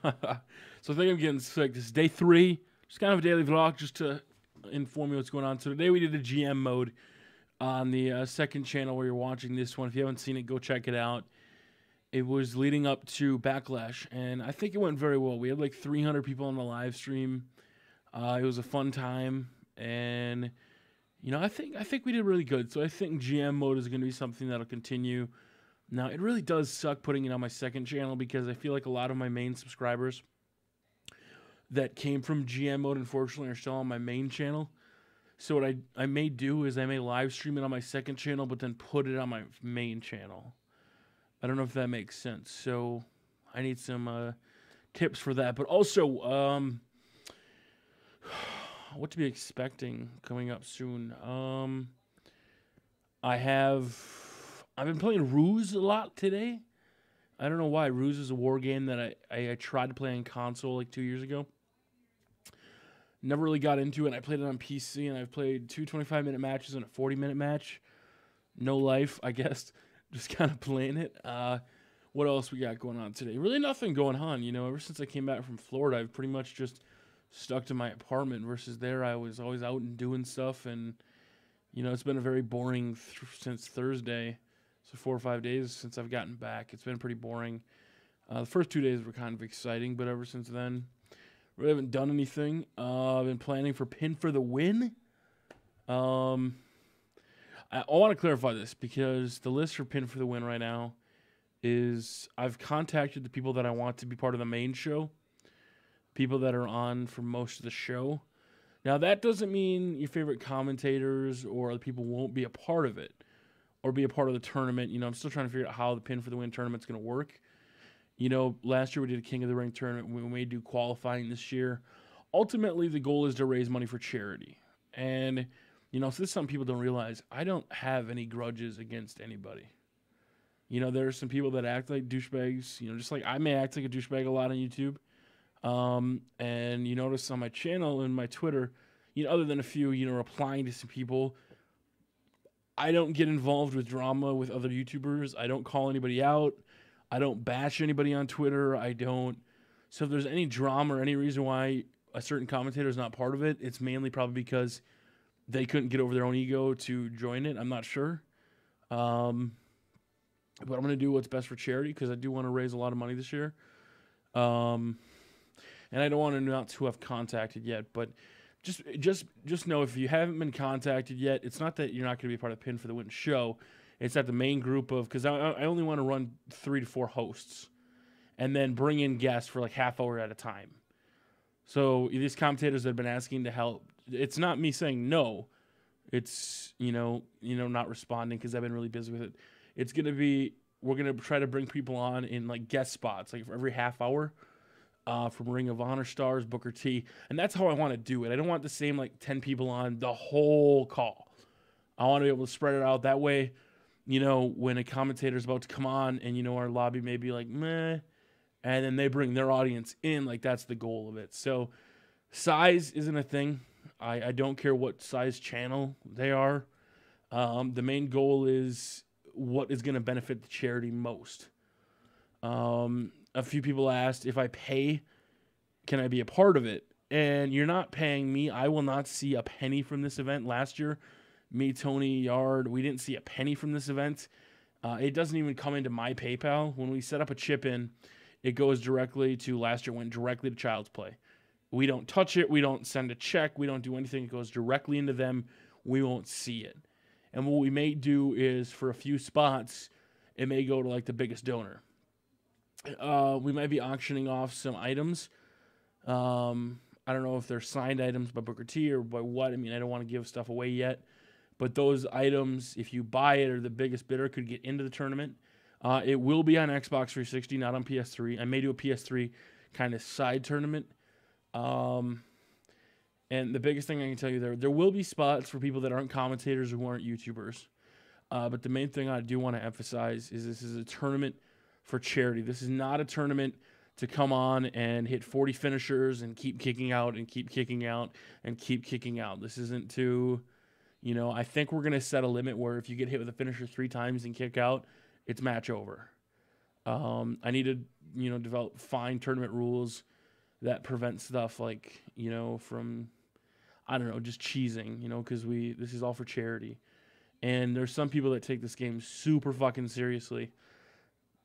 So I think I'm getting sick. This is day 3. Just kind of a daily vlog just to inform you what's going on. So today we did a GM mode on the second channel where you're watching this one. If you haven't seen it, go check it out. It was leading up to Backlash, and I think it went very well. We had like 300 people on the live stream. It was a fun time, and I think we did really good. So I think GM mode is going to be something that'll continue. Now, it really does suck putting it on my second channel because I feel like a lot of my main subscribers that came from GM mode, unfortunately, are still on my main channel. So what I may do is I may live stream it on my second channel, but then put it on my main channel. I don't know if that makes sense. So I need some tips for that. But also, what to be expecting coming up soon. I've been playing Ruse a lot today. I don't know why. Ruse is a war game that I tried to play on console like 2 years ago. Never really got into it. I played it on PC, and I've played 2 25-minute matches and a 40-minute match. No life, I guess. Just kind of playing it. What else we got going on today? Really nothing going on. Ever since I came back from Florida, I've pretty much just stuck to my apartment versus there. I was always out and doing stuff, and, it's been a very boring since Thursday. So 4 or 5 days since I've gotten back. It's been pretty boring. The first 2 days were kind of exciting, but ever since then, really haven't done anything. I've been planning for Pin for the Win. I want to clarify this because the list for Pin for the Win right now is I've contacted the people that I want to be part of the main show, people that are on for most of the show. Now, that doesn't mean your favorite commentators or other people won't be a part of it or be a part of the tournament. I'm still trying to figure out how the Pin for the Win tournament's going to work. Last year we did a King of the Ring tournament. We may do qualifying this year. Ultimately, the goal is to raise money for charity. And, so this is something people don't realize. I don't have any grudges against anybody. There are some people that act like douchebags, just like I may act like a douchebag a lot on YouTube. And you notice on my channel and my Twitter, other than a few, replying to some people, I don't get involved with drama with other YouTubers. I don't call anybody out. I don't bash anybody on Twitter. So if there's any drama or any reason why a certain commentator is not part of it, it's mainly probably because they couldn't get over their own ego to join it. I'm not sure. But I'm going to do what's best for charity because I do want to raise a lot of money this year. And I don't want to announce who I've contacted yet, but just know if you haven't been contacted yet, it's not that you're not going to be part of the Pin for the Win show. It's that the main group of, because I only want to run 3 to 4 hosts and then bring in guests for like half hour at a time. So these commentators that have been asking to help, it's not me saying no. It's, not responding because I've been really busy with it. It's going to be, we're going to try to bring people on in like guest spots, like for every half hour. From Ring of Honor stars, Booker T. And that's how I want to do it. I don't want the same like 10 people on the whole call. I want to be able to spread it out. That way, when a commentator's about to come on and, our lobby may be like, meh, and then they bring their audience in, like that's the goal of it. So size isn't a thing. I don't care what size channel they are. The main goal is what is going to benefit the charity most. A few people asked if I pay, can I be a part of it? And you're not paying me. I will not see a penny from this event. Last year, me, Tony, Yard, we didn't see a penny from this event. It doesn't even come into my PayPal. When we set up a chip in, it goes directly to, last year went directly to Child's Play. We don't touch it. We don't send a check. We don't do anything. It goes directly into them. We won't see it. And what we may do is for a few spots, it may go to like the biggest donor. We might be auctioning off some items. I don't know if they're signed items by Booker T or by what. I mean, I don't want to give stuff away yet. But those items, if you buy it or the biggest bidder, could get into the tournament. It will be on Xbox 360, not on PS3. I may do a PS3 kind of side tournament. And the biggest thing I can tell you there will be spots for people that aren't commentators or who aren't YouTubers. But the main thing I do want to emphasize is this is a tournament for charity. This is not a tournament to come on and hit 40 finishers and keep kicking out and keep kicking out and keep kicking out. This isn't to, I think we're going to set a limit where if you get hit with a finisher 3 times and kick out, it's match over. I need to develop fine tournament rules that prevent stuff like, from, I don't know, just cheesing, because this is all for charity. And there's some people that take this game super fucking seriously,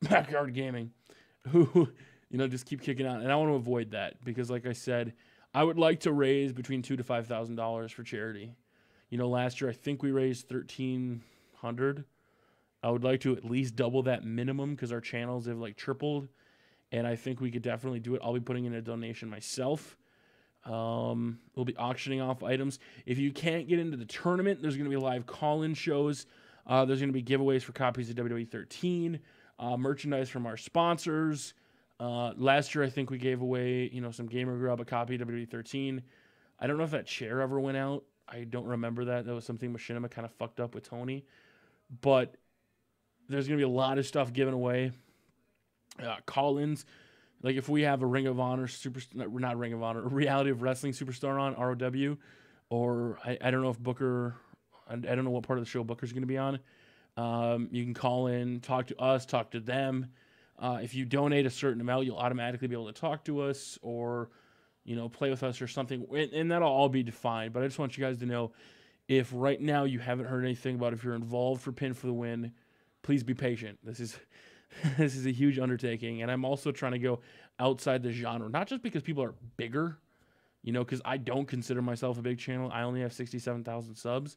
Backyard Gaming, who, just keep kicking out. And I want to avoid that because, like I said, I would like to raise between $2,000 to $5,000 for charity. Last year I think we raised $1,300. I would like to at least double that minimum because our channels have like tripled, and I think we could definitely do it. I'll be putting in a donation myself. We'll be auctioning off items. If you can't get into the tournament, there's going to be live call-in shows. There's going to be giveaways for copies of WWE 13, merchandise from our sponsors. Last year, I think we gave away, some Gamer Grub, a copy of WWE 13. I don't know if that chair ever went out. I don't remember that. That was something Machinima kind of fucked up with Tony. But there's going to be a lot of stuff given away. Call-ins. Like if we have a Ring of Honor not Ring of Honor, a Reality of Wrestling superstar on ROW, or I don't know if Booker, I don't know what part of the show Booker's going to be on. You can call in, talk to us, talk to them. If you donate a certain amount, you'll automatically be able to talk to us or, play with us or something. And that'll all be defined. But I just want you guys to know, if right now you haven't heard anything about if you're involved for Pin for the Win, please be patient. This is a huge undertaking, and I'm also trying to go outside the genre, not just because people are bigger, because I don't consider myself a big channel. I only have 67,000 subs,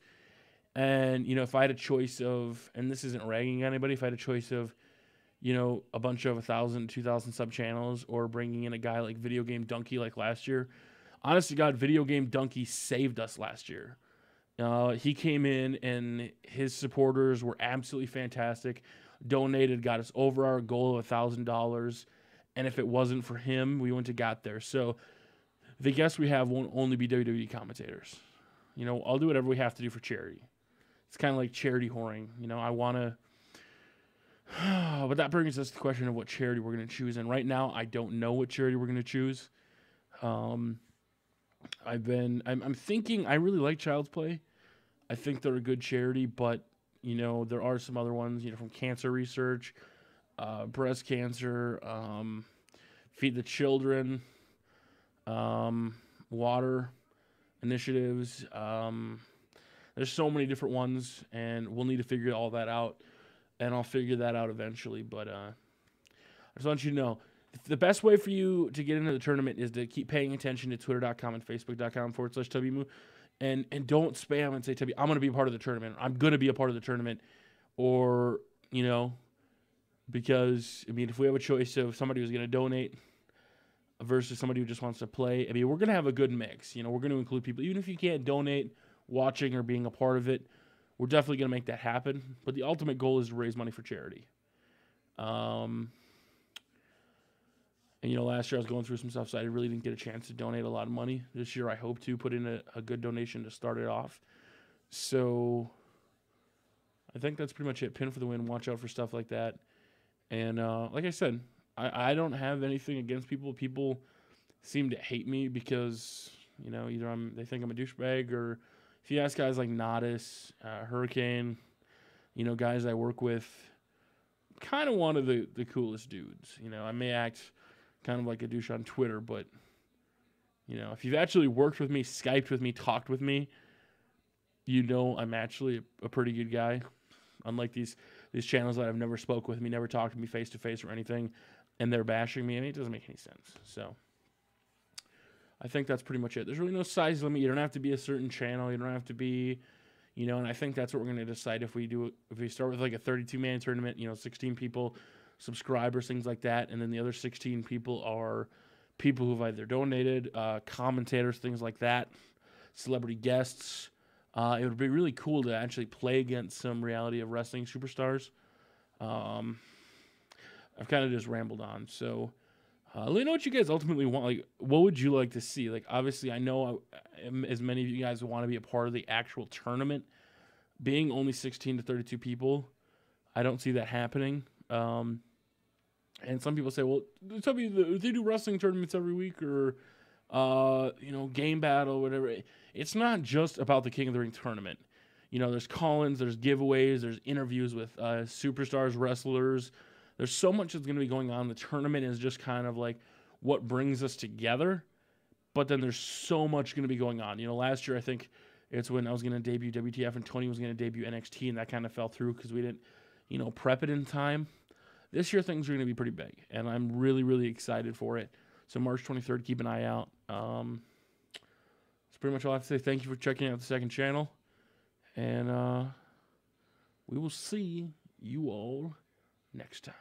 and, if I had a choice of, and this isn't ragging anybody, if I had a choice of, a bunch of 1,000, 2,000 sub channels or bringing in a guy like Video Game Donkey like last year, honest to God, Video Game Donkey saved us last year. He came in, and his supporters were absolutely fantastic. Donated, got us over our goal of $1,000, and if it wasn't for him, we wouldn't have got there. So the guests we have won't only be WWE commentators. I'll do whatever we have to do for charity. It's kind of like charity whoring. I want to... But that brings us to the question of what charity we're going to choose. And right now, I don't know what charity we're going to choose. I'm thinking I really like Child's Play. I think they're a good charity, but there are some other ones, from cancer research, breast cancer, Feed the Children, water initiatives. There's so many different ones, and we'll need to figure all that out, and I'll figure that out eventually. But I just want you to know, the best way for you to get into the tournament is to keep paying attention to twitter.com and facebook.com/Tubbymoo. And don't spam and say, Tubby, I'm going to be a part of the tournament. I'm going to be a part of the tournament. Or, because, if we have a choice of somebody who's going to donate versus somebody who just wants to play, we're going to have a good mix. We're going to include people. Even if you can't donate, watching, or being a part of it, we're definitely going to make that happen. But the ultimate goal is to raise money for charity. And, last year I was going through some stuff, so I really didn't get a chance to donate a lot of money. This year I hope to put in a good donation to start it off. So I think that's pretty much it. Pin for the Win. Watch out for stuff like that. And like I said, I don't have anything against people. People seem to hate me because, either they think I'm a douchebag, or if you ask guys like Nodis, Hurricane, guys I work with, kind of one of the coolest dudes. I may act kind of like a douche on Twitter, but, if you've actually worked with me, Skyped with me, talked with me, I'm actually a pretty good guy. Unlike these channels that have never spoke with me, never talked to me face-to-face or anything, and they're bashing me. It doesn't make any sense. So I think that's pretty much it. There's really no size limit. You don't have to be a certain channel. You don't have to be, and I think that's what we're going to decide if we start with like a 32-man tournament, 16 people, subscribers, things like that, and then the other 16 people are people who've either donated, commentators, things like that, celebrity guests. It would be really cool to actually play against some Reality of Wrestling superstars. I've kind of just rambled on, so let me know what you guys ultimately want. Like, what would you like to see? Like, obviously, I know as many of you guys want to be a part of the actual tournament. Being only 16 to 32 people, I don't see that happening. And some people say, well, tell me, they do wrestling tournaments every week, or, game battle, whatever. It's not just about the King of the Ring tournament. There's call-ins, there's giveaways, there's interviews with superstars, wrestlers. There's so much that's going to be going on. The tournament is just kind of like what brings us together. But then there's so much going to be going on. You know, last year I think it's when I was going to debut WTF and Tony was going to debut NXT, and that kind of fell through because we didn't, you know, prep it in time. This year things are going to be pretty big, and I'm really, really excited for it. So March 23rd, keep an eye out. That's pretty much all I have to say. Thank you for checking out the second channel, and we will see you all next time.